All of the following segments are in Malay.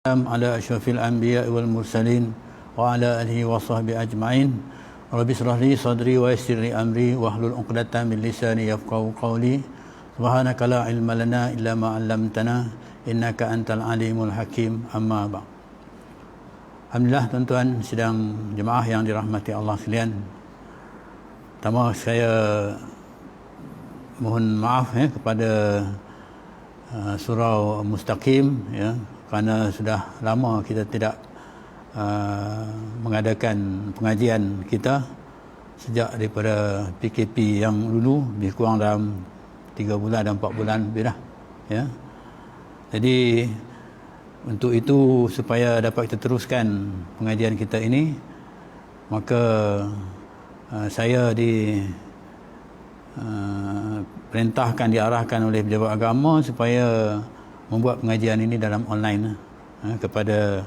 على أشرف الأنبياء والمرسلين وعلى آله وصحبه أجمعين. رب اشرح لي صدري ويسر لي أمري واحلل عقدة من لساني يفقهوا قولي. سبحانك لا علم لنا إلا ما علمتنا إنك أنت العليم الحكيم. أما بعد. Alhamdulillah tuan-tuan sidang jemaah yang dirahmati Allah sekalian. Pertama saya mohon maaf kepada surau Mustaqim kerana sudah lama kita tidak mengadakan pengajian kita sejak daripada PKP yang dulu, lebih kurang dalam 3 bulan dan 4 bulan lebih dah Jadi untuk itu, supaya dapat kita teruskan pengajian kita ini, maka saya perintahkan, diarahkan oleh pejabat agama supaya membuat pengajian ini dalam online kepada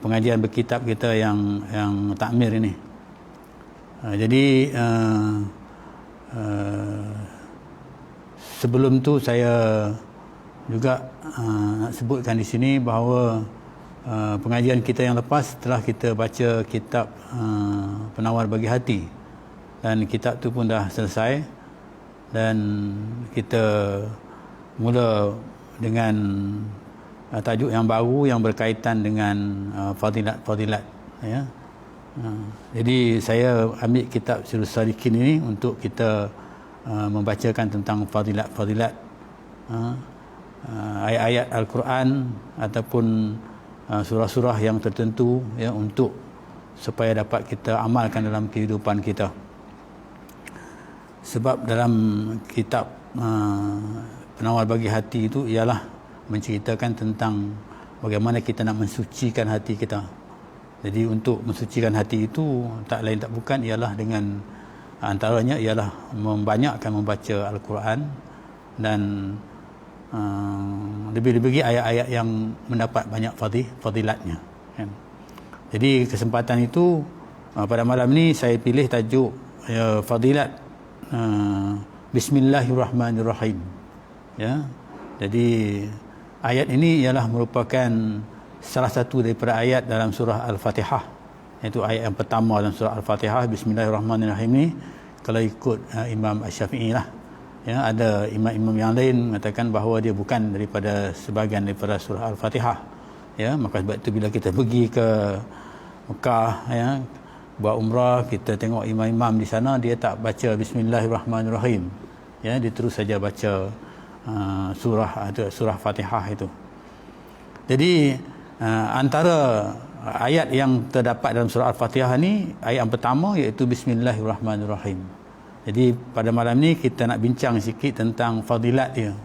pengajian berkitab kita yang takmir ini. Jadi sebelum tu saya juga nak sebutkan di sini bahawa pengajian kita yang lepas telah kita baca kitab Penawar Bagi Hati, dan kitab tu pun dah selesai, dan kita mula dengan tajuk yang baru yang berkaitan dengan fadilat-fadilat Jadi saya ambil kitab Sirrus Salikin ini untuk kita membacakan tentang fadilat-fadilat ayat-ayat Al-Quran ataupun surah-surah yang tertentu untuk supaya dapat kita amalkan dalam kehidupan kita. Sebab dalam kitab Penawar Bagi Hati itu ialah menceritakan tentang bagaimana kita nak mensucikan hati kita. Jadi untuk mensucikan hati itu tak lain tak bukan ialah dengan antaranya ialah membanyakkan membaca Al-Quran dan lebih-lebih ayat-ayat yang mendapat banyak fadilatnya. Jadi kesempatan itu pada malam ni saya pilih tajuk fadilat Bismillahirrahmanirrahim. Jadi ayat ini ialah merupakan salah satu daripada ayat dalam surah Al-Fatihah, iaitu ayat yang pertama dalam surah Al-Fatihah. Bismillahirrahmanirrahim ni kalau ikut Imam Asy-Syafi'i lah, ada imam-imam yang lain mengatakan bahawa dia bukan daripada sebahagian daripada surah Al-Fatihah. Maka sebab itu bila kita pergi ke Mekah buat umrah, kita tengok imam-imam di sana dia tak baca Bismillahirrahmanirrahim. Dia terus saja baca surah Fatihah itu. Jadi antara ayat yang terdapat dalam surah Al-Fatihah ni, ayat yang pertama iaitu Bismillahirrahmanirrahim. Jadi pada malam ni kita nak bincang sikit tentang fadilat dia.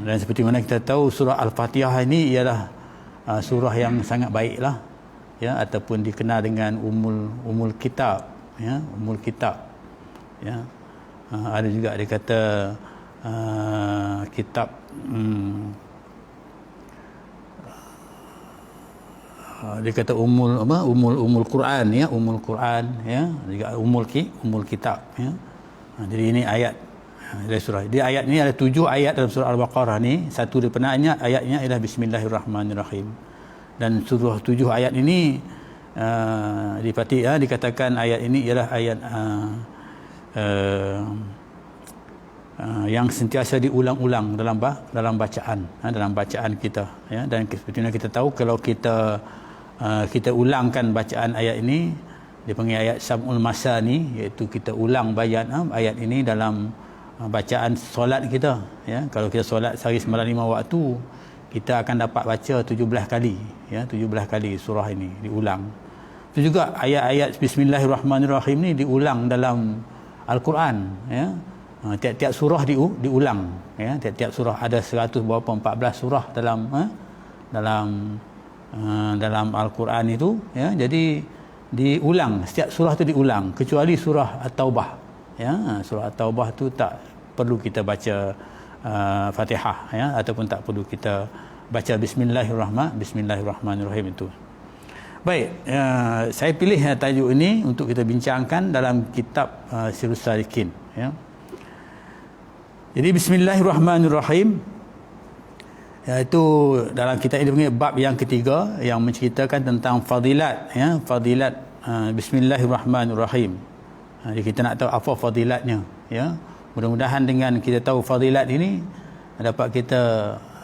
Dan seperti mana kita tahu, surah Al-Fatihah ini ialah surah yang sangat baiklah, ataupun dikenal dengan Ummul Kitab, Ummul Kitab. Ada juga dia kata kitab dia kata Ummul Quran, Ummul Quran, juga Ummul Kitab. Jadi ini ayat dari surah. Di ayat ini ada 7 ayat dalam surah Al-Baqarah ni. Satu daripada ayatnya ialah Bismillahirrahmanirrahim. Dan surah 7 ayat ini dikatakan ayat ini ialah ayat yang sentiasa diulang-ulang dalam bacaan kita, dan seperti mana kita tahu, kalau kita ulangkan bacaan ayat ini, dipanggil ayat Sam'ul Masani, iaitu kita ulang ayat ini dalam bacaan solat kita. Kalau kita solat sehari semalam 5 waktu, kita akan dapat baca 17 kali, 17 kali surah ini diulang. Itu juga ayat-ayat Bismillahirrahmanirrahim ni diulang dalam Al-Quran. Tiap-tiap surah diulang. Tiap-tiap surah ada 100 berapa 14 surah dalam Al-Quran itu. Jadi diulang, setiap surah itu diulang, kecuali surah At-Taubah. Surah At-Taubah tu tak perlu kita baca Fatihah, ataupun tak perlu kita baca Bismillahirrahmanirrahim itu. Baik, saya pilih tajuk ini untuk kita bincangkan dalam kitab Sirrus Salikin. Jadi Bismillahirrahmanirrahim. iaitu dalam kitab ini panggil bab yang ketiga yang menceritakan tentang fadilat, ya, fadilat bismillahirrahmanirrahim. Jadi kita nak tahu apa fadilatnya, ya. Mudah-mudahan dengan kita tahu fadilat ini dapat kita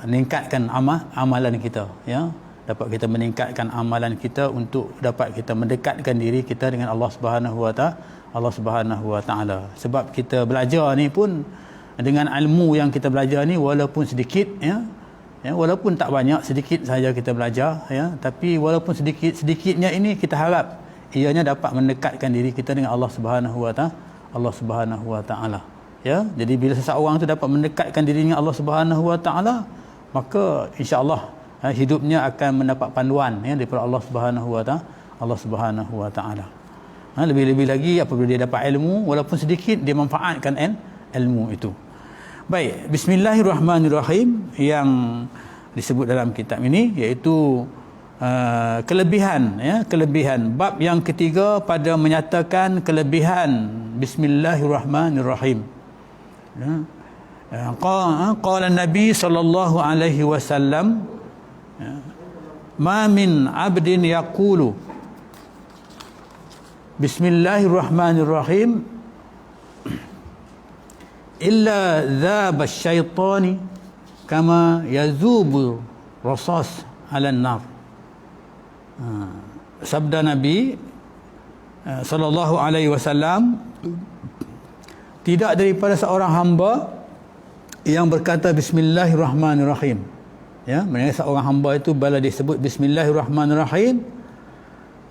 meningkatkan amalan kita, ya. Dapat kita meningkatkan amalan kita untuk dapat kita mendekatkan diri kita dengan Allah Subhanahu wa taala. Sebab kita belajar ni pun dengan ilmu yang kita belajar ni walaupun sedikit, ya, walaupun tak banyak, sedikit saja kita belajar, ya, tapi walaupun sedikitnya ini kita harap ianya dapat mendekatkan diri kita dengan Allah Subhanahu wa taala. Ya, jadi bila seseorang tu dapat mendekatkan diri dengan Allah Subhanahu wa taala, maka insya-Allah hidupnya akan mendapat panduan, ya, daripada Allah Subhanahu wa taala. Lebih-lebih lagi apabila dia dapat ilmu walaupun sedikit, dia manfaatkan ilmu itu. Baik, bismillahirrahmanirrahim yang disebut dalam kitab ini iaitu kelebihan, ya, kelebihan bab yang ketiga pada menyatakan kelebihan bismillahirrahmanirrahim. Qala Nabi sallallahu alaihi wasallam, ma min 'abdin yaqulu bismillahirrahmanirrahim illa dhaba asy-syaitani kama yazubu rasas 'ala an-nar. Sabda Nabi sallallahu alaihi wasallam, tidak daripada seorang hamba yang berkata bismillahirrahmanirrahim, ya, maksudnya seorang hamba itu bila disebut bismillahirrahmanirrahim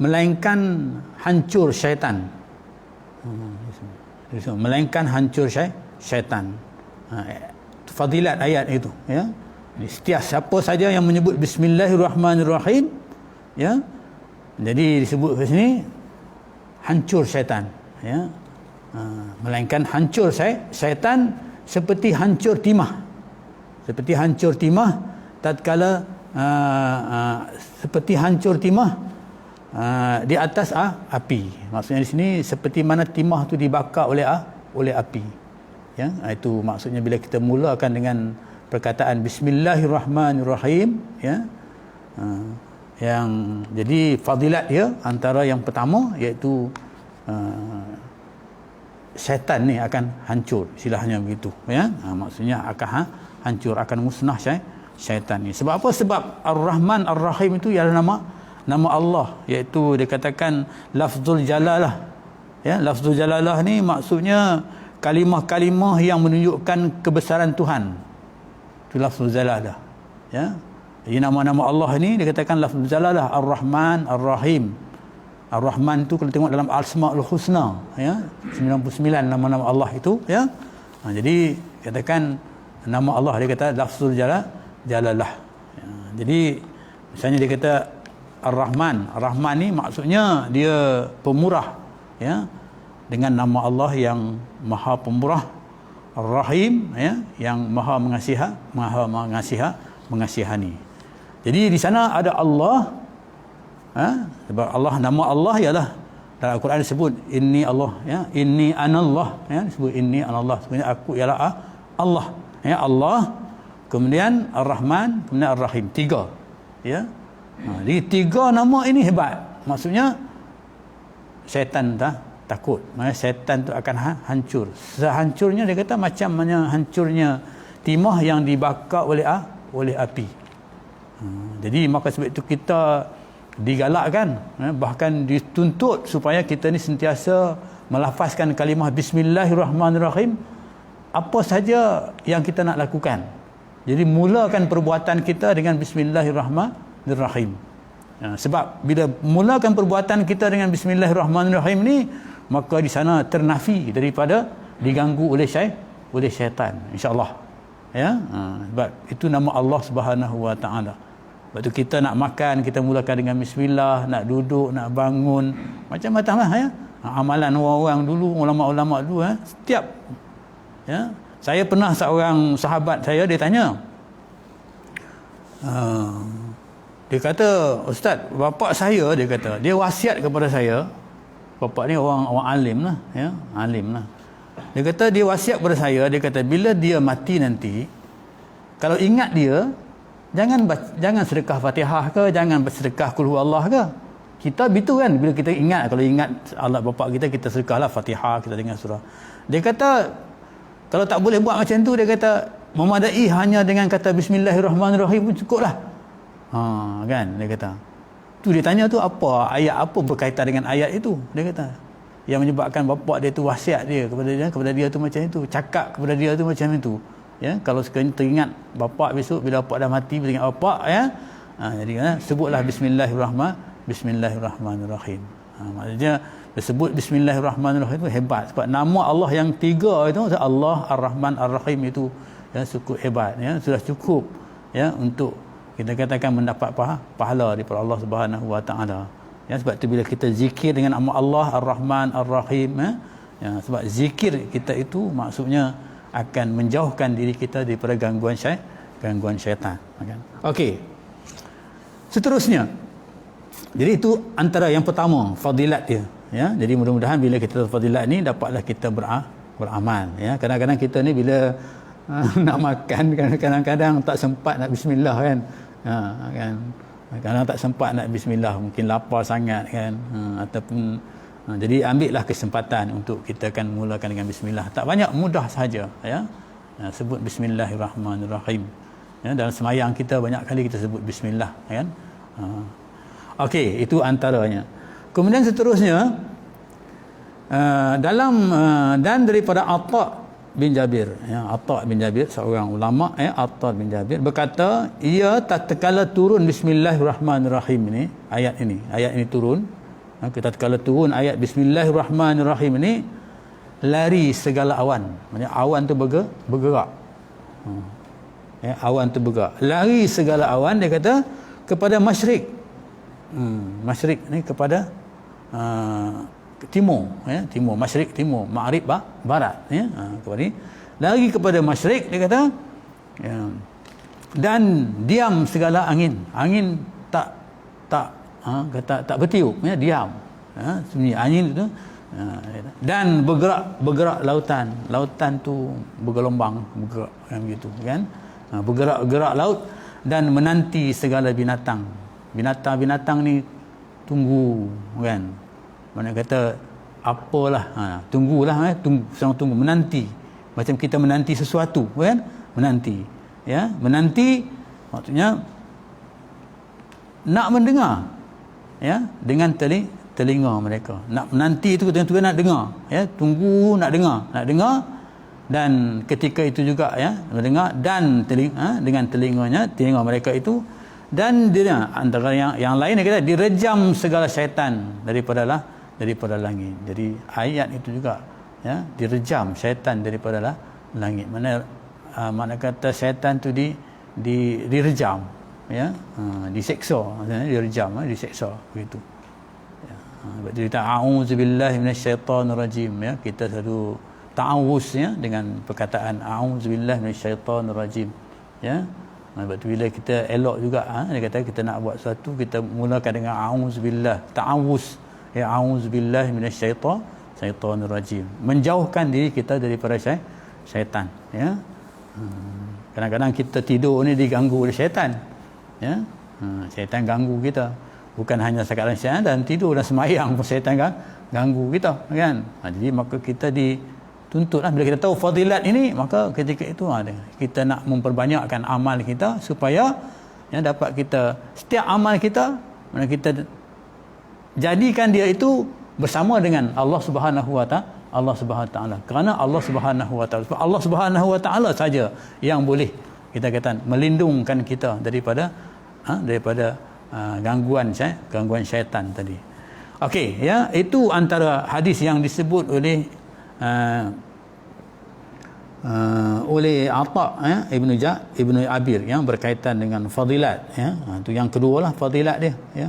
melainkan hancur syaitan, melainkan hancur syaitan. Fadilat ayat itu, ya. Setiap siapa saja yang menyebut bismillahirrahmanirrahim, ya, jadi disebut ke sini hancur syaitan, ya. Melainkan hancur syaitan seperti hancur timah, tatkala seperti hancur timah di atas api. Maksudnya di sini seperti mana timah tu dibakar oleh api, ya. Itu maksudnya bila kita mulakan dengan perkataan bismillahirrahmanirrahim, ya. Yang jadi fadilat dia antara yang pertama iaitu syaitan ni akan hancur, istilahnya begitu, ya. Maksudnya akan hancur, akan musnah syaitan ni. Sebab apa? Sebab Ar-Rahman Ar-Rahim itu ialah nama Allah, iaitu dikatakan lafzul jalalah, ya. Lafzul jalalah ni maksudnya kalimah-kalimah yang menunjukkan kebesaran Tuhan. Itu lafzul jalalah, ya. Jadi nama-nama Allah ni dikatakan lafzul jalalah, Ar-Rahman Ar-Rahim. Ar-Rahman tu kalau tengok dalam Al-Asmaul Husna, ya, 99 nama-nama Allah itu, ya. Jadi katakan nama Allah, dia kata lafzul jalalah. Ya, jadi misalnya dia kata Ar-Rahman. Ar-Rahman ni maksudnya dia pemurah, ya, dengan nama Allah yang Maha Pemurah. Ar-Rahim, ya, yang Maha mengasihani. Jadi di sana ada Allah, sebab Allah, nama Allah ialah dalam Al-Quran disebut inni Allah, ya, inni anallah, ya, disebut inni anallah, sebenarnya aku ialah Allah, ya, Allah, kemudian Ar-Rahman, kemudian Ar-Rahim, tiga, ya. Jadi tiga nama ini hebat, maksudnya syaitan takut, maksudnya syaitan tu akan hancur. Sehancurnya dia kata macam mana hancurnya timah yang dibakar oleh api. Jadi maka sebab itu kita digalakkan, bahkan dituntut supaya kita ni sentiasa melafazkan kalimah bismillahirrahmanirrahim apa saja yang kita nak lakukan. Jadi mulakan perbuatan kita dengan bismillahirrahmanirrahim. Sebab bila mulakan perbuatan kita dengan bismillahirrahmanirrahim ni, maka di sana ternafi daripada diganggu oleh syaitan, insya-Allah, ya. Sebab itu nama Allah Subhanahu wa taala. Waktu kita nak makan, kita mulakan dengan bismillah, nak duduk, nak bangun, macam-macam lah, ya. Amalan orang-orang dulu, ulama-ulama dulu, setiap, ya. Saya pernah seorang sahabat saya, dia tanya, dia kata, Ustaz, bapak saya, dia kata, dia wasiat kepada saya, bapak ni orang alim lah, ya, alim lah. Dia kata dia wasiat kepada saya, dia kata bila dia mati nanti, kalau ingat dia, jangan sedekah Fatihah ke, jangan sedekah Qul huwallah ke. Kita begitu kan, bila kita ingat, kalau ingat Allah bapa kita, kita sedekahlah Fatihah, kita dengar surah. Dia kata kalau tak boleh buat macam tu, dia kata memadai hanya dengan kata bismillahirrahmanirrahim pun cukuplah. Kan dia kata. Tu dia tanya tu apa ayat apa berkaitan dengan ayat itu. Dia kata yang menyebabkan bapa dia tu wasiat dia kepada dia tu macam itu, cakap kepada dia tu macam itu. Ya, kalau sekiranya teringat bapa besok bila bapa dah mati, bila ingat bapa ya. Jadi sebutlah Bismillahirrahmanirrahim. Maksudnya disebut Bismillahirrahmanirrahim itu hebat sebab nama Allah yang tiga itu, Allah Ar-Rahman Ar-Rahim itu ya cukup hebat ya, sudah cukup ya untuk kita katakan mendapat pahala daripada Allah Subhanahu Wa Taala. Ya, sebab tu bila kita zikir dengan nama Allah Ar-Rahman Ar-Rahim ya, sebab zikir kita itu maksudnya akan menjauhkan diri kita daripada gangguan syaitan kan. Okey. Seterusnya, jadi itu antara yang pertama fadilat dia ya. Jadi mudah-mudahan bila kita fadilat ni dapatlah kita beramal ya. Kadang-kadang kita ni bila nak makan kadang-kadang tak sempat nak bismillah kan. Kan kadang tak sempat nak bismillah, mungkin lapar sangat kan, ataupun jadi ambillah kesempatan untuk kita akan mulakan dengan bismillah. Tak banyak, mudah saja ya. Sebut bismillahirrahmanirrahim ya, dalam semayang kita banyak kali kita sebut bismillah kan. Okey, itu antaranya. Kemudian seterusnya dan daripada Atha bin Jabir ya, Atha bin Jabir seorang ulama ya, Atha bin Jabir berkata, ia tatkala turun bismillahirrahmanirrahim ini, ayat ini turun, tatkala turun ayat bismillahirrahmanirrahim ini, lari segala awan. Maksudnya awan tu bergerak. Ya, awan tu bergerak. Lari segala awan, dia kata kepada masyrik. Masyrik ni kepada timur ya, timur, masyrik timur, maghrib barat ya, kepada ni lari kepada masyrik, dia kata ya, dan diam segala angin tak bertiup ya, diam ya, sebenarnya angin itu dan bergerak lautan tu bergelombang, bergerak kan begitu kan, bergerak laut, dan menanti segala binatang ni tunggu kan. Mana kata apalah, tunggulah tunggu menanti, macam kita menanti sesuatu kan, menanti ya, menanti maksudnya nak mendengar ya, dengan telinga mereka. Nak menanti itu tentu nak dengar ya, tunggu nak dengar, dan ketika itu juga ya mendengar, dan dengan telinga mereka itu, dan dia antara yang lain dia kata direjam segala syaitan daripada langit. Jadi ayat itu juga ya, direjam syaitan daripada langit. Mana kata syaitan tu direjam ya, diseksa, maksudnya direjam, diseksa begitu ya. Cerita a'udzubillahi minasyaitonirrajim ya, kita selalu ta'awuz ya dengan perkataan a'udzubillahi minasyaitonirrajim ya. Sebab tu bila kita elok juga dia kata kita nak buat sesuatu, kita mulakan dengan a'udzubillah, ta'awuz ya, a'udzubillahi minasyaitonirrajim, menjauhkan diri kita daripada syaitan ya. Kadang-kadang kita tidur ni diganggu oleh syaitan ya. Syaitan ganggu kita, bukan hanya sekadar syaitan, dan tidur dan semayang pun syaitan ganggu kita kan. Jadi maka kita dituntutlah, bila kita tahu fadilat ini, maka ketika itu kita nak memperbanyakkan amal kita supaya ya, dapat kita setiap amal kita mana kita jadikan dia itu bersama dengan Allah Subhanahu Wa Taala. Kerana Allah Subhanahu Wa Taala, Allah Subhanahu Wa Taala saja yang boleh kita kata melindungkan kita daripada gangguan syaitan tadi. Okey ya, itu antara hadis yang disebut oleh Atha ya, Ibnu Abir yang berkaitan dengan fadilat ya. Itu yang kedua lah fadilat dia ya,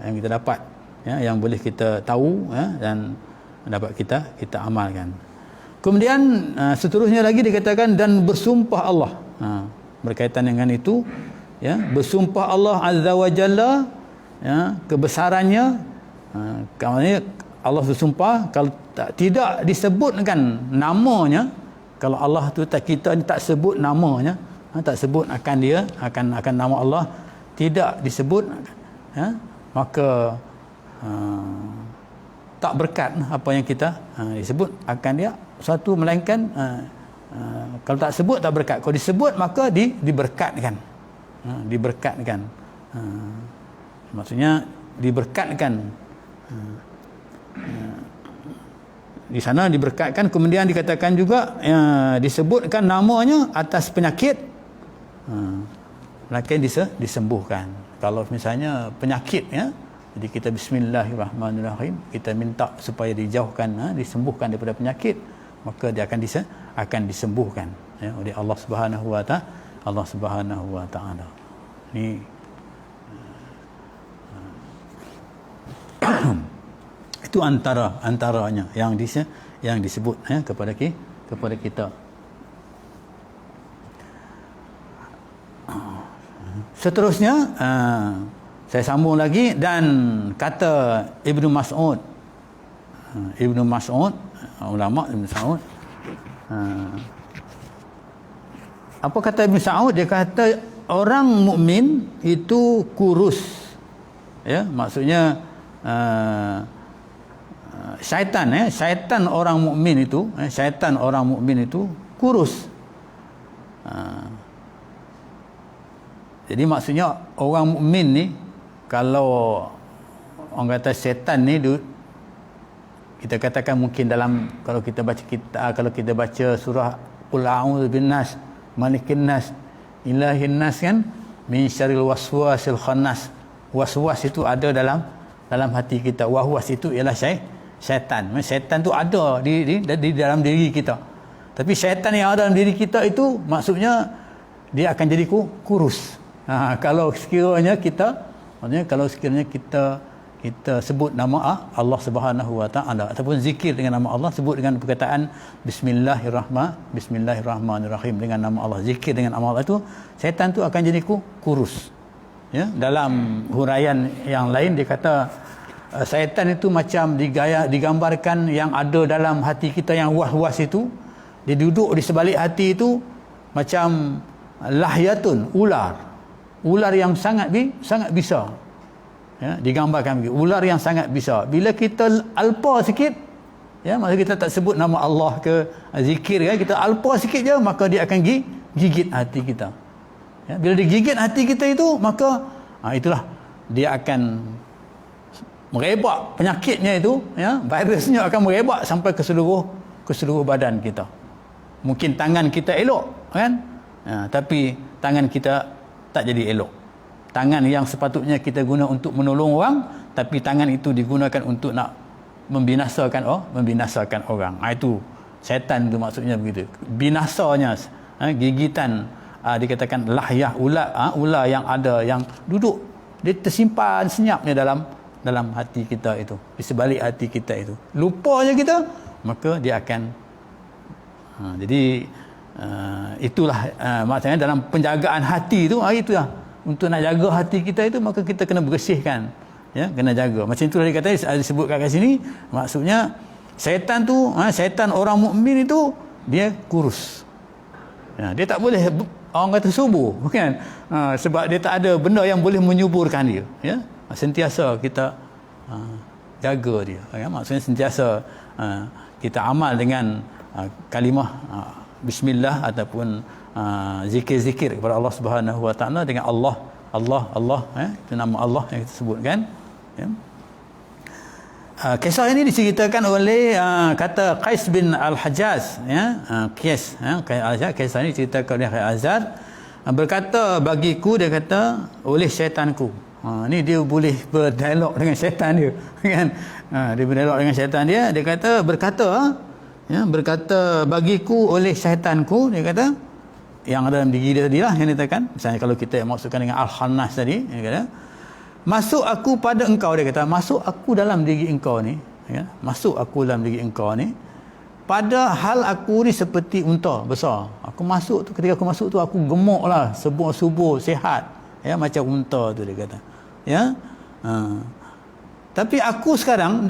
yang kita dapat ya, yang boleh kita tahu ya, dan dapat kita amalkan. Kemudian seterusnya lagi dikatakan dan bersumpah Allah berkaitan dengan itu ya, bersumpah Allah Azza wa Jalla ya, kebesarannya. Kalau Allah bersumpah, kalau tidak disebutkan namanya, kalau Allah tu kita tak sebut namanya, tak sebut akan dia, akan nama Allah, tidak disebut, maka tak berkat apa yang kita disebut akan dia satu, melainkan kalau tak sebut tak berkat, kalau disebut maka diberkatkan. Diberkatkan, maksudnya diberkatkan. Di sana diberkatkan, kemudian dikatakan juga disebutkan namanya atas penyakit, melainkan disembuhkan. Kalau misalnya penyakit, jadi kita bismillahirrahmanirrahim, kita minta supaya dijauhkan, disembuhkan daripada penyakit, maka dia akan disembuhkan oleh Allah Subhanahu wa taala. Allah Subhanahu wa taala. Ini itu antaranya yang disebut kepada kita. Seterusnya saya sambung lagi, dan kata Ibnu Mas'ud, ulama Ibnu Mas'ud, apa kata Ibnu Mas'ud? Dia kata orang mukmin itu kurus, maksudnya syaitan orang mukmin itu kurus. Jadi maksudnya orang mukmin ni, kalau orang kata syaitan ni, kita katakan mungkin dalam, kalau kita baca surah Qul a'udzu binnas malikin nas ilahin nas, kan, min syarril waswasil khannas. Waswas itu ada dalam hati kita. Wahwas itu ialah syaitan. Syaitan tu ada di dalam diri kita. Tapi syaitan yang ada dalam diri kita itu maksudnya dia akan jadi kurus. Kalau sekiranya kita sebut nama Allah Subhanahu wa taala ataupun zikir dengan nama Allah, sebut dengan perkataan bismillahirrahmanirrahim dengan nama Allah, zikir dengan nama Allah, itu syaitan tu akan jadi kurus. Dalam huraian yang lain dia kata syaitan itu macam digambarkan yang ada dalam hati kita yang was-was itu, dia duduk di sebalik hati itu macam lahyatun, ular yang sangat bisa. Digambarkan begitu, ular yang sangat bisa. Bila kita alpa sikit, maka kita tak sebut nama Allah ke zikir, kita alpa sikit je, maka dia akan gigit hati kita. Bila dia gigit hati kita itu, maka itulah dia akan merebak penyakitnya itu, virusnya akan merebak sampai ke seluruh badan kita. Mungkin tangan kita elok, kan, tapi tangan kita tak jadi elok. Tangan yang sepatutnya kita guna untuk menolong orang, tapi tangan itu digunakan untuk nak membinasakan orang. Itu syaitan tu maksudnya begitu. Binasanya, gigitan, dikatakan lahyah, ular yang ada, yang duduk, dia tersimpan senyapnya dalam hati kita itu, di sebalik hati kita itu. Lupanya kita, maka dia akan jadi itulah maksudnya dalam penjagaan hati itu, itulah untuk nak jaga hati kita itu, maka kita kena bersihkan, kena jaga. Macam itulah dia kata, disebut kat sini, maksudnya syaitan tu, syaitan orang mukmin itu dia kurus. Dia tak boleh, orang kata subur, kan? Sebab dia tak ada benda yang boleh menyuburkan dia. Sentiasa kita jaga dia. Maksudnya sentiasa kita amal dengan kalimah bismillah ataupun zikir-zikir kepada Allah Subhanahu wa taala dengan Allah, itu nama Allah yang kita sebutkan. Kisah ini diceritakan oleh kata Qais bin Al-Hajjaz, kisah ini diceritakan oleh Al-Azhar, berkata bagiku, dia kata, oleh syaitanku. Ni dia boleh berdialog dengan syaitan dia, kan? Dia berdialog dengan syaitan dia. Dia kata, berkata bagiku oleh syaitanku, dia kata, yang ada dalam diri dia tadilah yang dikatakan. Misalnya kalau kita maksudkan dengan Al-Khannas tadi, dia kata, masuk aku pada engkau, dia kata, masuk aku dalam diri engkau ni, masuk aku dalam diri engkau ni, padahal aku ni seperti unta besar. Aku masuk tu, ketika aku masuk tu, aku gemuk lah, subur sihat, macam unta tu, dia kata. Tapi aku sekarang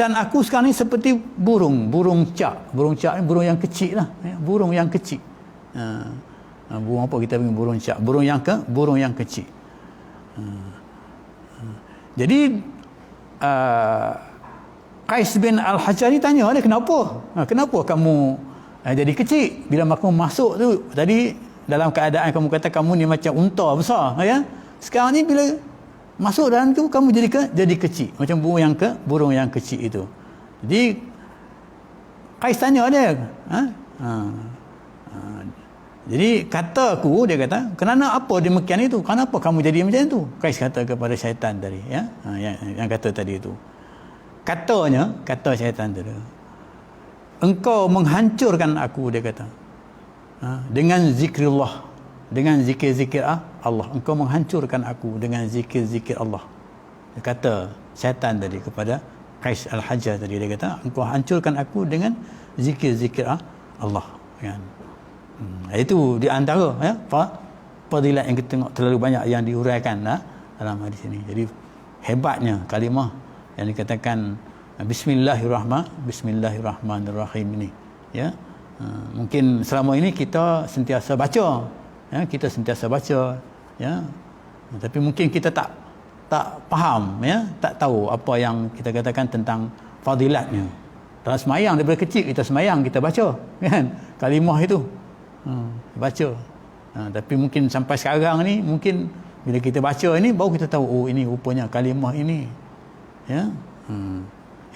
ni seperti burung cak ni burung yang kecil lah, burung yang kecil. Burung apa kita panggil burung syak? Burung yang kecil. Jadi Qais bin Al-Hajjaj ni tanya dia, kenapa kamu jadi kecil bila kamu masuk tu tadi dalam keadaan kamu kata kamu ni macam unta besar, ya, sekarang ni bila masuk dalam tu kamu jadi kecil macam burung yang kecil itu. Jadi Qais tanya dia, jadi kata aku, dia kata, kerana apa demikian itu? Kenapa kamu jadi macam tu? Qais kata kepada syaitan tadi, ya, yang kata tadi itu. Kata syaitan tadi, engkau menghancurkan aku, dia kata, dengan zikrillah, dengan zikir-zikir Allah. Engkau menghancurkan aku dengan zikir-zikir Allah. Dia kata syaitan tadi kepada Qais Al-Hajjaj tadi, dia kata, engkau hancurkan aku dengan zikir-zikir Allah, kan. Itu di antara, ya, fadilat yang kita tengok terlalu banyak yang diuraikan dalam hadis ini. Jadi hebatnya kalimah yang dikatakan Bismillahirrahmanirrahim ini, ya. Mungkin selama ini kita sentiasa baca, ya, tapi mungkin kita tak faham, ya, tak tahu apa yang kita katakan tentang fadilatnya. Dalam semayang, daripada kecil kita semayang, kita baca, kan, kalimah itu baca. Tapi mungkin sampai sekarang ni, mungkin bila kita baca ini baru kita tahu, oh ini rupanya kalimah ini, ya.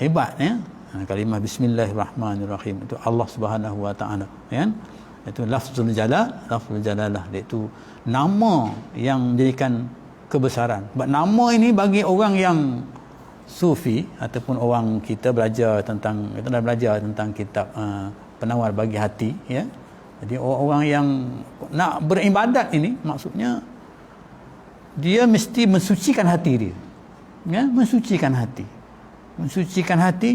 Hebat, ya, kalimah Bismillahirrahmanirrahim itu Allah Subhanahu wa taala, ya. Itu lafzul jalalah, iaitu nama yang menjadikan kebesaran. Sebab nama ini bagi orang yang sufi ataupun orang kita belajar tentang kitab penawar bagi hati, ya. Jadi orang-orang yang nak beribadat ini, maksudnya dia mesti mensucikan hati dia, ya, mensucikan hati.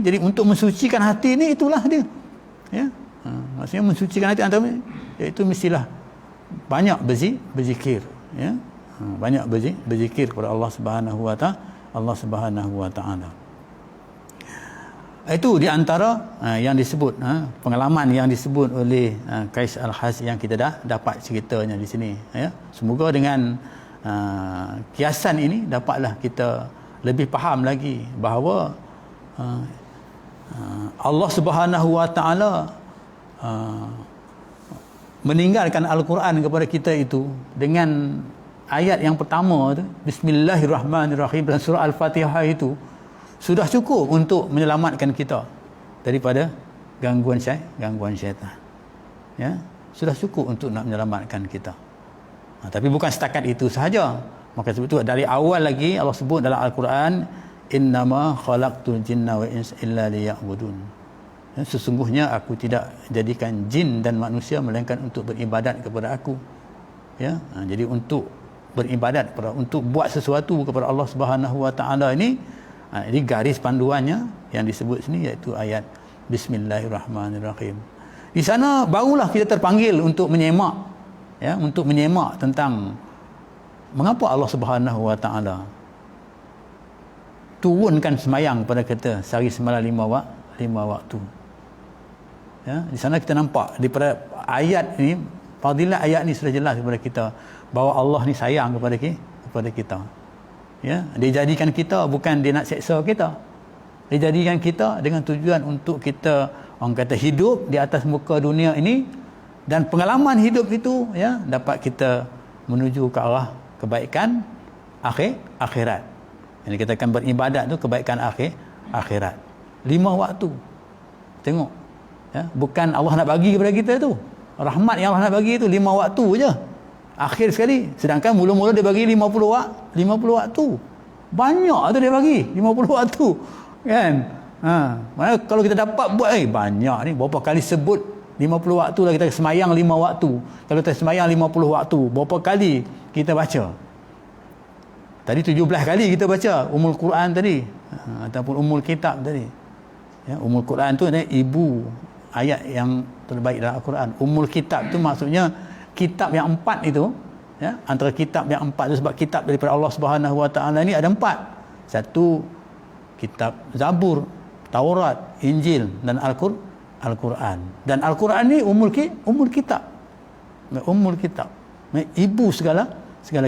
Jadi untuk mensucikan hati ini, itulah dia, ya. Maksudnya mensucikan hati antara iaitu mestilah banyak berzikir, ya. Banyak berzikir kepada Allah Subhanahu wa taala. Itu di antara yang disebut, pengalaman yang disebut oleh Qais Al-Hajjaj yang kita dah dapat ceritanya di sini, ya. Semoga dengan kiasan ini dapatlah kita lebih faham lagi bahawa Allah Subhanahu wa taala meninggalkan Al-Quran kepada kita itu dengan ayat yang pertama tu, Bismillahirrahmanirrahim, dan surah Al-Fatihah itu sudah cukup untuk menyelamatkan kita daripada gangguan syaitan, ya. Sudah cukup untuk nak menyelamatkan kita. Tapi bukan setakat itu sahaja. Maka sebab itu dari awal lagi Allah sebut dalam Al-Quran, innama khalaqtul jinna wa insa illa liya'budun, ya, sesungguhnya aku tidak jadikan jin dan manusia melainkan untuk beribadat kepada aku, ya. Jadi untuk beribadat, untuk buat sesuatu kepada Allah Subhanahu wa taala ini, ini garis panduannya yang disebut sini, iaitu ayat Bismillahirrahmanirrahim. Di sana barulah kita terpanggil untuk menyemak, ya, untuk menyemak tentang mengapa Allah Subhanahu wa taala turunkan semayang pada kita sehari semalam 5 waktu. Ya, di sana kita nampak daripada ayat ini, fadilat ayat ini sudah jelas kepada kita bahawa Allah ni sayang kepada kita. Ya, dia jadikan kita bukan dia nak seksa kita. Dia jadikan kita dengan tujuan untuk kita, orang kata, hidup di atas muka dunia ini, dan pengalaman hidup itu, ya, dapat kita menuju ke arah kebaikan akhirat. Yang dikatakan beribadat tu kebaikan akhirat. 5 waktu. Tengok, ya, bukan Allah nak bagi kepada kita tu. Rahmat yang Allah nak bagi itu 5 waktu je. Akhir sekali. Sedangkan mula-mula dia bagi 50 waktu. Banyak tu dia bagi 50 waktu. Kan? Mana kalau kita dapat buat banyak ni, berapa kali sebut 50 waktu lah, kita semayang 5 waktu. Kalau kita semayang 50 waktu, berapa kali kita baca? Tadi 17 kali kita baca Ummul Quran tadi, ataupun Ummul Kitab tadi. Ya, Ummul Quran tu adalah ibu ayat yang terbaik dalam Al-Quran. Ummul Kitab tu maksudnya kitab yang 4 itu, ya, antara kitab yang 4 itu, sebab kitab daripada Allah Subhanahu wa taala ni ada 4. Satu kitab Zabur, Taurat, Injil dan Al-Quran. Dan Al-Quran ni umul kitab. Ummul kitab, ibu segala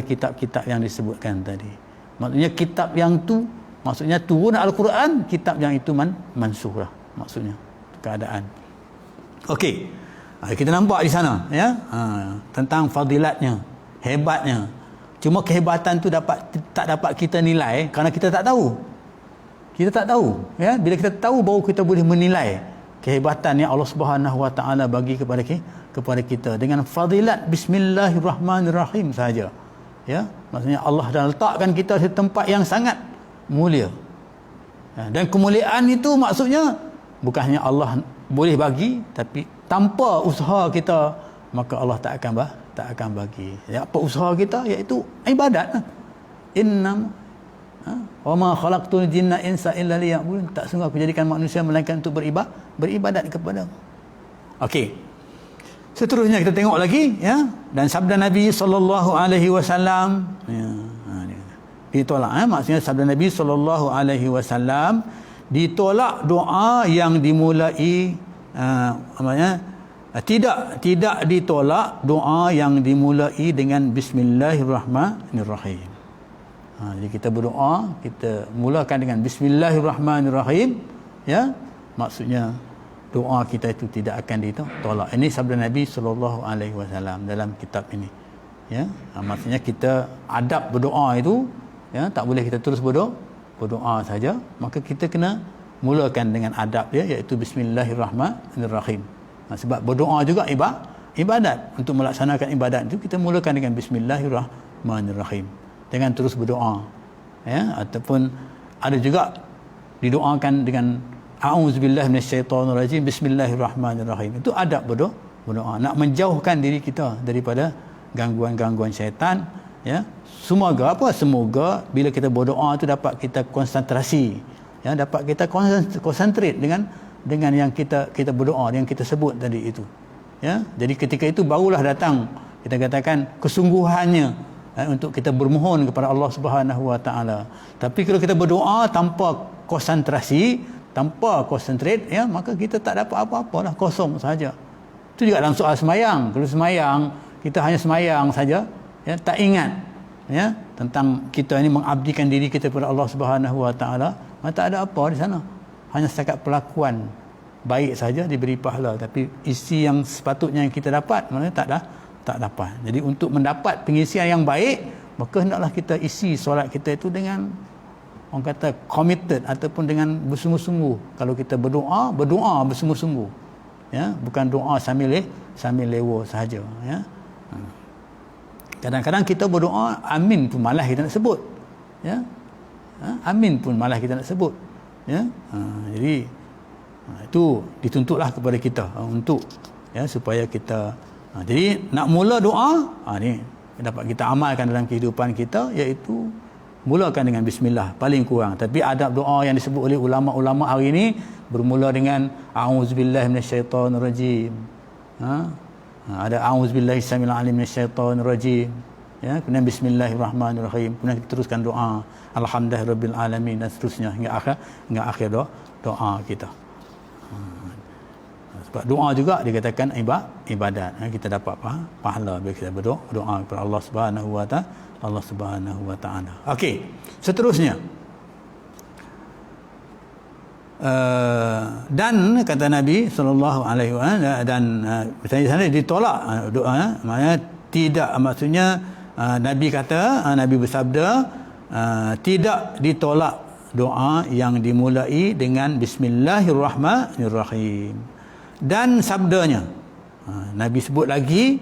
kitab-kitab yang disebutkan tadi. Maksudnya kitab yang tu, maksudnya turun Al-Quran, kitab yang itu mansuh lah maksudnya keadaan. Okey, kita nampak di sana ya, tentang fadilatnya, hebatnya. Cuma kehebatan tu tak dapat kita nilai kerana kita tak tahu. Kita tak tahu ya. Bila kita tahu baru kita boleh menilai kehebatan yang Allah Subhanahu Wa Taala bagi kepada kita dengan fadilat bismillahirrahmanirrahim saja. Ya, maksudnya Allah dah letakkan kita di tempat yang sangat mulia. Ya, dan kemuliaan itu maksudnya bukan hanya Allah boleh bagi, tapi tanpa usaha kita maka Allah tak akan bagi. Ya, apa usaha kita? Iaitu ibadat. Innam wa ma khalaqtul jinna insa illa liya'budun. Tak sungguh aku jadikan manusia melainkan untuk beribadat kepada-Mu. Okey. Seterusnya kita tengok lagi ya, dan sabda Nabi sallallahu alaihi wasallam ditolak maksudnya sabda Nabi sallallahu alaihi wasallam ditolak doa yang dimulai tidak ditolak doa yang dimulai dengan bismillahirrahmanirrahim. Jadi kita berdoa, kita mulakan dengan bismillahirrahmanirrahim ya, maksudnya doa kita itu tidak akan ditolak. Ini sabda Nabi sallallahu alaihi wasallam dalam kitab ini. Ya, maksudnya kita adab berdoa itu ya, tak boleh kita terus berdoa saja, maka kita kena mulakan dengan adab dia, iaitu bismillahirrahmanirrahim. Sebab berdoa juga ibadat. Untuk melaksanakan ibadat itu kita mulakan dengan bismillahirrahmanirrahim. Jangan terus berdoa. Ya, ataupun ada juga didoakan dengan a'udzubillahi minasyaitonirrajim bismillahirrahmanirrahim. Itu adab berdoa, nak menjauhkan diri kita daripada gangguan-gangguan syaitan ya. Semoga bila kita berdoa tu dapat kita konsentrasi ya, dapat kita konsentrate dengan yang kita berdoa, yang kita sebut tadi itu ya. Jadi ketika itu barulah datang kita katakan kesungguhannya untuk kita bermohon kepada Allah Subhanahu Wa Taala. Tapi kalau kita berdoa tanpa konsentrasi, tanpa konsentrate ya, maka kita tak dapat apa-apa lah, kosong saja. Itu juga dalam soal semayang. Kalau semayang kita hanya semayang saja ya, tak ingat ya tentang kita ini mengabdikan diri kita kepada Allah Subhanahu Wa Taala, maka tak ada apa di sana. Hanya setakat pelakuan baik saja diberi pahala, tapi isi yang sepatutnya yang kita dapat maknanya tak dapat. Jadi untuk mendapat pengisian yang baik, maka hendaklah kita isi solat kita itu dengan orang kata committed ataupun dengan bersungguh-sungguh. Kalau kita berdoa bersungguh-sungguh ya, bukan doa sambil lewa sahaja ya. Kadang-kadang kita berdoa amin pun malah kita nak sebut ya. Amin pun malah kita nak sebut ya. Jadi itu dituntutlah kepada kita untuk ya, supaya kita jadi nak mula doa ni dapat kita amalkan dalam kehidupan kita, iaitu mulakan dengan bismillah paling kurang. Tapi adab doa yang disebut oleh ulama-ulama hari ini bermula dengan a'udzubillahi minasyaitonirrajim. Ada a'udzubillahi samil alim minasyaitonirrajim ya, kemudian bismillahirrahmanirrahim, kemudian kita teruskan doa alhamdulillahirabbil alamin dan seterusnya hingga akhir doa kita. Sebab doa juga dikatakan ibadat. Kita dapat pahala bila kita berdoa kepada Allah Subhanahu Wa Taala. Okey, seterusnya dan kata Nabi sallallahu alaihi wasallam, dan misalnya sana ditolak doa, maknanya tidak, maksudnya Nabi kata, Nabi bersabda tidak ditolak doa yang dimulai dengan bismillahirrahmanirrahim. Dan sabdanya Nabi sebut lagi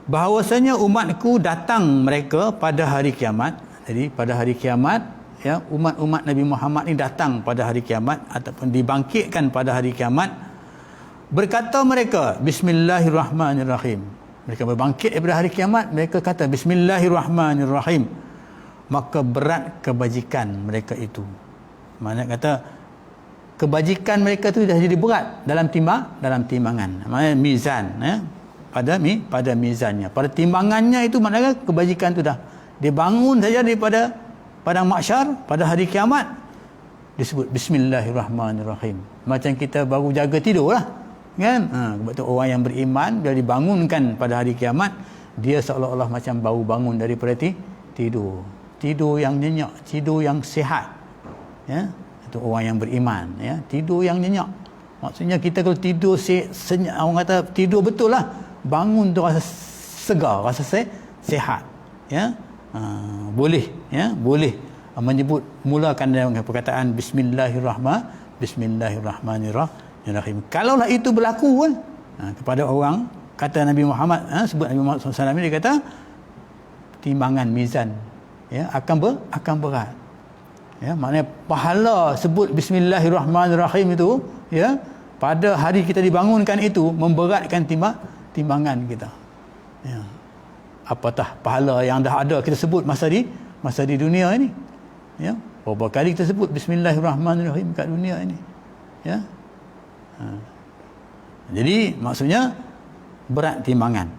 bahawasanya umatku datang mereka pada hari kiamat. Jadi pada hari kiamat ya, umat-umat Nabi Muhammad ni datang pada hari kiamat ataupun dibangkitkan pada hari kiamat. Berkata mereka bismillahirrahmanirrahim. Mereka berbangkit daripada hari kiamat, mereka kata bismillahirrahmanirrahim. Maka berat kebajikan mereka itu. Maknanya kata kebajikan mereka tu dah jadi berat dalam timbangan. Maknanya mizan ya. Pada mizannya, pada timbangannya itu, maknanya kebajikan tu dah dibangun saja daripada padang mahsyar pada hari kiamat disebut bismillahirrahmanirrahim. Macam kita baru jaga tidur lah kan? Sebab tu orang yang beriman bila dibangunkan pada hari kiamat, dia seolah-olah macam baru bangun daripada tidur yang nyenyak, tidur yang sihat, ya. Itu orang yang beriman, ya, tidur yang nyenyak. Maksudnya kita kalau tidur senyap, orang kata tidur betul lah, bangun tu rasa segar, rasa sihat, ya. Boleh, ya, boleh menyebut, mulakan dengan perkataan Bismillahirrahmanirrahim. Kalaulah itu berlaku kan, kepada orang, kata Nabi Muhammad, sebut Nabi Muhammad SAW ni, dia kata timbangan mizan, ya, akan berat, ya. Maknanya pahala sebut Bismillahirrahmanirrahim itu, ya, pada hari kita dibangunkan itu memberatkan timbangan kita, ya. Apatah pahala yang dah ada kita sebut masa di dunia ini, ya. Berapa kali kita sebut Bismillahirrahmanirrahim kat dunia ini, ya. Jadi maksudnya berat timbangan.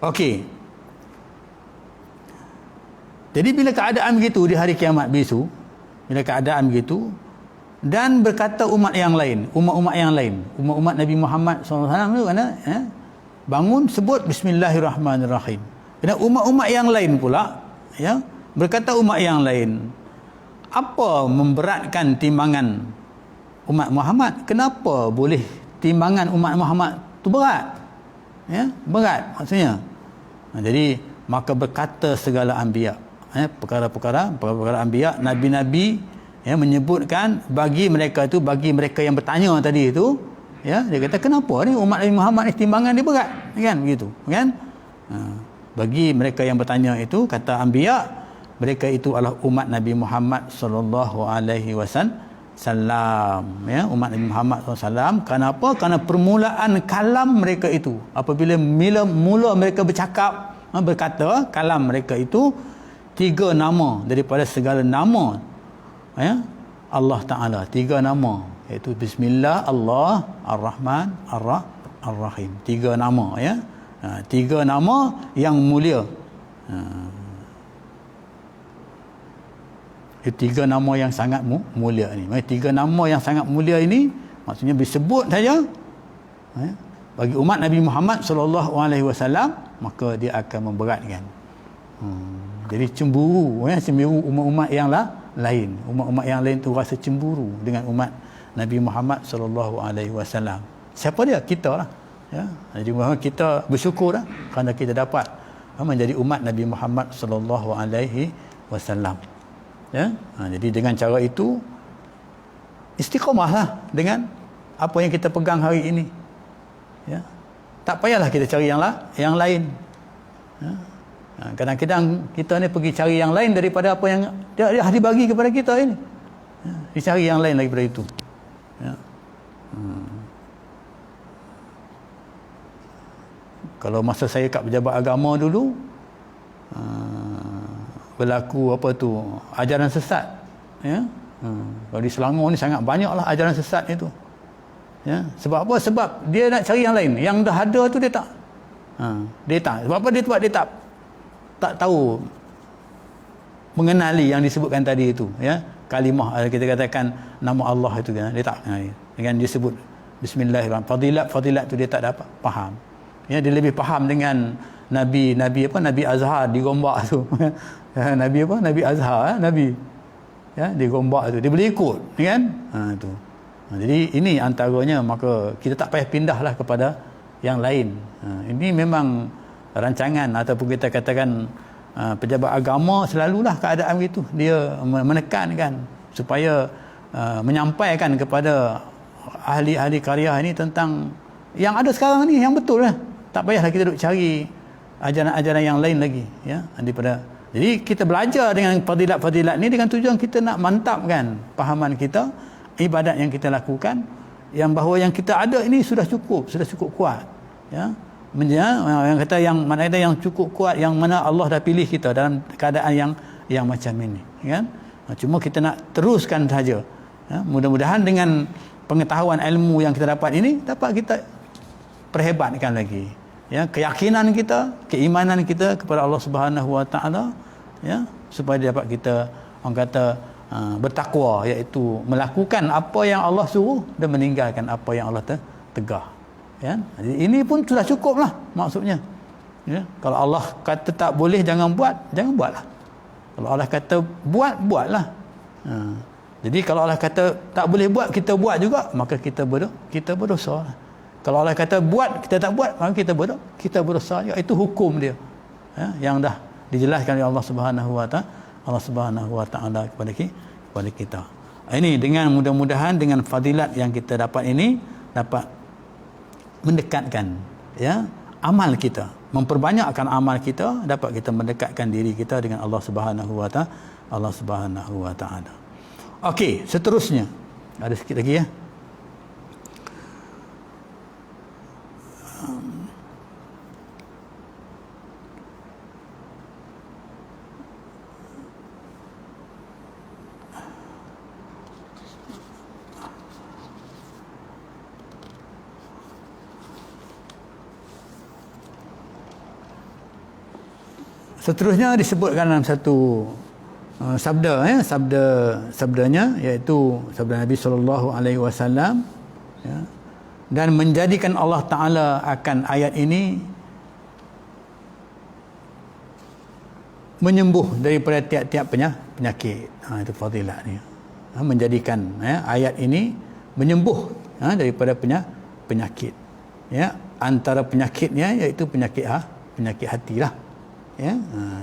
Okey. Jadi bila keadaan begitu di hari kiamat besok, bila keadaan begitu, dan berkata umat yang lain, umat Nabi Muhammad SAW tu kan, bangun sebut Bismillahirrahmanirrahim. Dan umat-umat yang lain pula, ya, berkata umat yang lain, apa memberatkan timbangan umat Muhammad? Kenapa boleh timbangan umat Muhammad tu berat? Ya, berat maksudnya. Jadi maka berkata segala anbiya, perkara-perkara anbiya, nabi-nabi, ya, menyebutkan bagi mereka yang bertanya tadi itu, ya, dia kata kenapa ni umat Nabi Muhammad ni timbangan dia berat, kan, begitu, kan. Bagi mereka yang bertanya itu, kata anbiya, mereka itu adalah umat Nabi Muhammad sallallahu alaihi wasallam, ya, umat Nabi Muhammad SAW. Kenapa? Kerana permulaan kalam mereka itu, apabila mula mereka bercakap, berkata, kalam mereka itu 3 nama daripada segala nama, ya, Allah Ta'ala, 3 nama, iaitu Bismillah, Allah, Ar-Rahman, Ar-Rahim. 3 nama, ya. 3 nama yang mulia. Itu 3 nama yang sangat mulia ni. 3 nama yang sangat mulia ini maksudnya disebut saja, ya, bagi umat Nabi Muhammad SAW, maka dia akan memberatkan. Jadi cemburu, ya, cemburu umat-umat yang lain. Umat-umat yang lain tu rasa cemburu dengan umat Nabi Muhammad SAW. Siapa dia? Kita lah, ya. Jadi kita bersyukur lah kerana kita dapat menjadi umat Nabi Muhammad SAW, ya. Jadi dengan cara itu istiqamahlah dengan apa yang kita pegang hari ini, ya. Tak payahlah kita cari yang lain, ya. Kadang-kadang kita ni pergi cari yang lain daripada apa yang dia dibagi kepada kita ini, ya. Dicari yang lain daripada itu, ya. Kalau masa saya kat pejabat agama dulu, berlaku apa tu, ajaran sesat, ya. Kalau di Selangor ni sangat banyaklah ajaran sesat itu, ya. Sebab apa? Sebab dia nak cari yang lain, yang dah ada tu dia tak, sebab apa? Dia tak tahu mengenali yang disebutkan tadi itu, ya, kalimah, kita katakan nama Allah itu, kan, dia tak kenali. Dengan dia sebut Bismillahirrahmanirrahim, fadilat tu dia tak dapat faham, ya. Dia lebih faham dengan Nabi Azhar digombak tu. Nabi Azhar, Nabi, ya, digombak tu, dia boleh ikut, kan, tu. Jadi ini antaranya, maka kita tak payah pindahlah kepada yang lain. Ini memang rancangan ataupun kita katakan pejabat agama selalulah keadaan begitu, dia menekankan supaya menyampaikan kepada ahli-ahli karya ini tentang yang ada sekarang ni, yang betul lah. Tak payahlah kita duk cari ajaran-ajaran yang lain lagi, ya, daripada. Jadi kita belajar dengan fadilat-fadilat ni dengan tujuan kita nak mantapkan fahaman kita, ibadat yang kita lakukan, yang bahawa yang kita ada ini sudah cukup kuat, ya. Yang kata yang mana ada yang cukup kuat, yang mana Allah dah pilih kita dalam keadaan yang macam ini, kan. Cuma kita nak teruskan saja, ya. Mudah-mudahan dengan pengetahuan ilmu yang kita dapat ini dapat kita perhebatkan lagi, ya, keyakinan kita, keimanan kita kepada Allah Subhanahu Wa Taala, ya, supaya dapat kita, orang kata, bertakwa, iaitu melakukan apa yang Allah suruh dan meninggalkan apa yang Allah tegah. Ya, jadi ini pun sudah cukup lah maksudnya. Ya, kalau Allah kata tak boleh jangan buatlah. Kalau Allah kata buatlah. Jadi kalau Allah kata tak boleh buat, kita buat juga, maka kita berdosa. Kalau Allah kata buat, kita tak buat, maka kita berdosa juga. Itu hukum dia. Ya, yang dah dijelaskan oleh Allah Subhanahu wa taala kepada kita. Ini dengan mudah-mudahan dengan fadilat yang kita dapat ini dapat mendekatkan ya amal kita, memperbanyakkan amal kita, dapat kita mendekatkan diri kita dengan Allah Subhanahu wa taala. Okey, seterusnya ada sikit lagi ya. Seterusnya disebutkan dalam satu sabdanya, iaitu sabda Nabi sallallahu alaihi wasallam, ya, dan menjadikan Allah Taala akan ayat ini menyembuh daripada tiap-tiap penyakit. Itu fadilat ni. Menjadikan ayat ini menyembuh daripada penyakit. Ya, antara penyakitnya iaitu penyakit hatilah. Ya,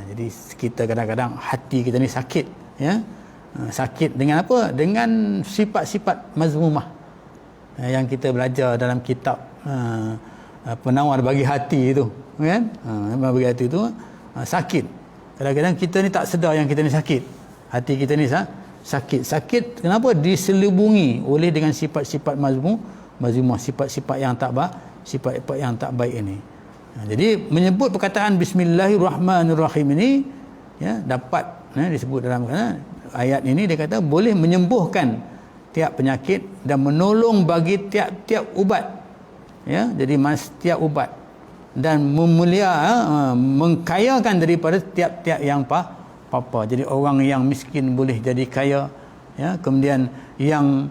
jadi kita kadang-kadang hati kita ni sakit, ya. Sakit dengan apa? Dengan sifat-sifat mazmumah yang kita belajar dalam kitab penawar bagi hati itu, kan? Penawar bagi hati itu sakit. Kadang-kadang kita ni tak sedar yang kita ni sakit. Hati kita ni sakit. Kenapa? Diselubungi oleh dengan sifat-sifat mazmumah, sifat-sifat yang tak baik ini. Jadi menyebut perkataan Bismillahirrahmanirrahim ini ya dapat disebut dalam ayat ini, dia kata boleh menyembuhkan tiap penyakit dan menolong bagi tiap-tiap ubat. Ya, jadi setiap ubat dan mengkayakan daripada tiap-tiap yang apa. Jadi orang yang miskin boleh jadi kaya, ya. Kemudian yang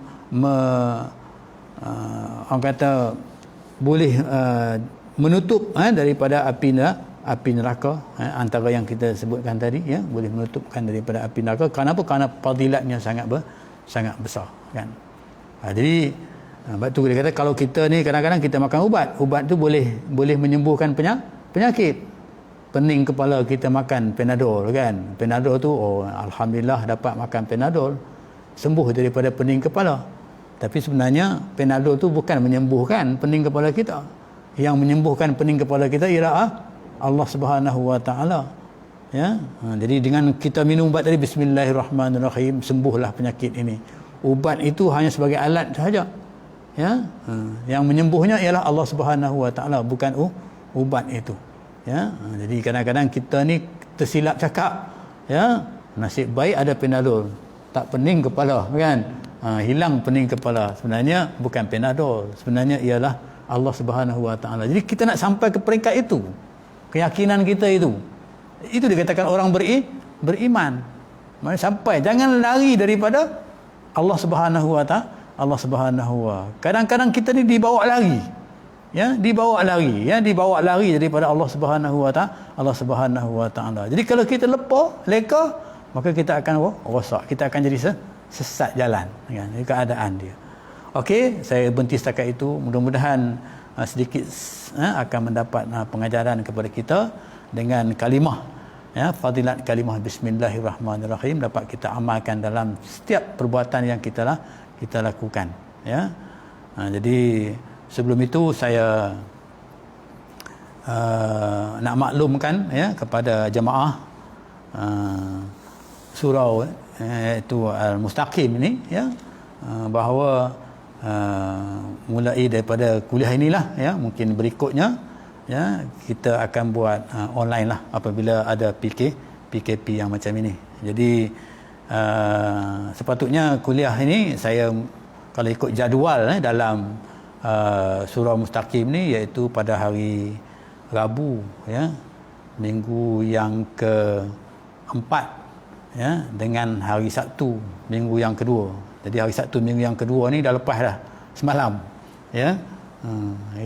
orang kata boleh menutup daripada api neraka, antara yang kita sebutkan tadi, ya, boleh menutupkan daripada api neraka. Kenapa? Kerana fadilatnya sangat besar, kan. Jadi sebab tu dia kata kalau kita ni kadang-kadang kita makan ubat tu boleh menyembuhkan penyakit. Pening kepala kita makan Panadol, kan. Panadol tu alhamdulillah dapat makan Panadol, sembuh daripada pening kepala. Tapi sebenarnya Panadol tu bukan menyembuhkan pening kepala kita. Yang menyembuhkan pening kepala kita ialah Allah Subhanahu wa taala. Ya. Jadi dengan kita minum ubat tadi Bismillahirrahmanirrahim, sembuhlah penyakit ini. Ubat itu hanya sebagai alat sahaja. Ya. Yang menyembuhnya ialah Allah Subhanahu wa taala, bukan ubat itu. Ya. Jadi kadang-kadang kita ni tersilap cakap, ya, nasib baik ada Panadol, tak pening kepala, kan. Hilang pening kepala. Sebenarnya bukan Panadol, sebenarnya ialah Allah Subhanahu wa taala. Jadi kita nak sampai ke peringkat itu. Keyakinan kita itu dikatakan orang beriman. Maksudnya sampai, jangan lari daripada Allah Subhanahu wa taala. Kadang-kadang kita ni dibawa lari. Ya, dibawa lari daripada Allah Subhanahu wa taala. Jadi kalau kita leka, maka kita akan rosak. Kita akan jadi sesat jalan, kan. Ini keadaan dia. Okey, saya berhenti setakat itu. Mudah-mudahan sedikit akan mendapat pengajaran kepada kita dengan kalimah, ya, fadilat kalimah Bismillahirrahmanirrahim dapat kita amalkan dalam setiap perbuatan yang kita lakukan, ya. Jadi sebelum itu saya nak maklumkan, ya, kepada jemaah surau iaitu Al-Mustaqim ini, ya, bahawa mulai daripada kuliah inilah, ya, mungkin berikutnya, ya, kita akan buat online lah apabila ada PKP yang macam ini. Jadi sepatutnya kuliah ini saya kalau ikut jadual dalam surau Mustaqim ni, iaitu pada hari Rabu, ya, minggu yang ke-4, ya, dengan hari Sabtu minggu yang kedua. Jadi hari Sabtu minggu yang kedua ni dah lepas dah semalam, ya.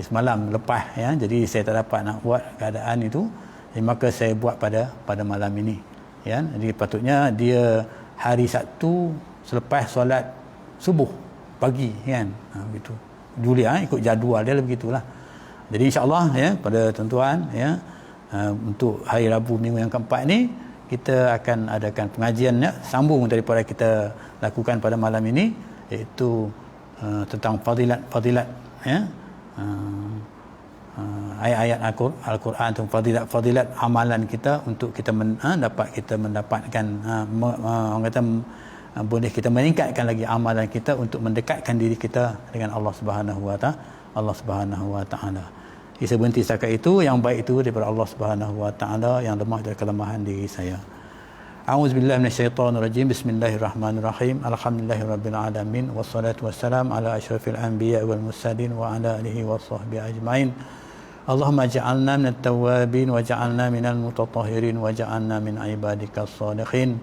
semalam lepas ya, jadi saya tak dapat nak buat keadaan itu, maka saya buat pada malam ini ya. Jadi patutnya dia hari Sabtu selepas solat subuh pagi kan, begitu Julia ikut jadual dia begitulah. Jadi insya-Allah ya pada tuan-tuan ya, untuk hari Rabu minggu yang keempat ni kita akan adakan pengajian ya, sambung daripada kita lakukan pada malam ini, iaitu tentang fadilat ya, ayat-ayat Al-Quran, tentang fadilat amalan kita untuk kita mendapatkan orang kata boleh kita meningkatkan lagi amalan kita untuk mendekatkan diri kita dengan Allah Subhanahu wa taala. Saya berhenti setakat itu. Yang baik itu daripada Allah Subhanahu wa taala, yang lemah dari kelemahan diri saya. A'udzubillahi minasyaitonirrajim. Bismillahirrahmanirrahim. Alhamdulillahirabbil alamin, wassalatu wassalamu ala asyrafil anbiya wal mursalin wa ala alihi washabbihi ajmain. Allahumma ja'alna minat tawwabin wa ja'alna minal mutatahhirin wa ja'alna min ibadikas shalihin.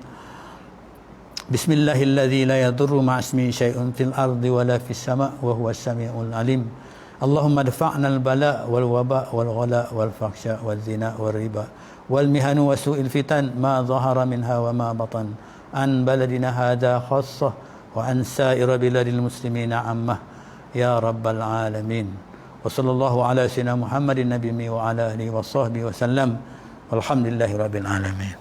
Bismillahilladzi la yadurru ma'asmihi syai'un fil ardi wala fis sama' wa huwas samiul alim. Allahumma dafa'na al-bala' wal waba' wal ghala' wal fakhsha' wal zina wal riba wal mihanu wa su'il fitan ma dhahara minha wa ma batan an baladina hadha khassah wa an sa'ir biladil muslimina ammah ya rabbal alamin. Wa sallallahu ala sayyidina Muhammadin nabiyyi wa ala alihi wa sahbihi wa sallam. Walhamdulillahirabbil alamin.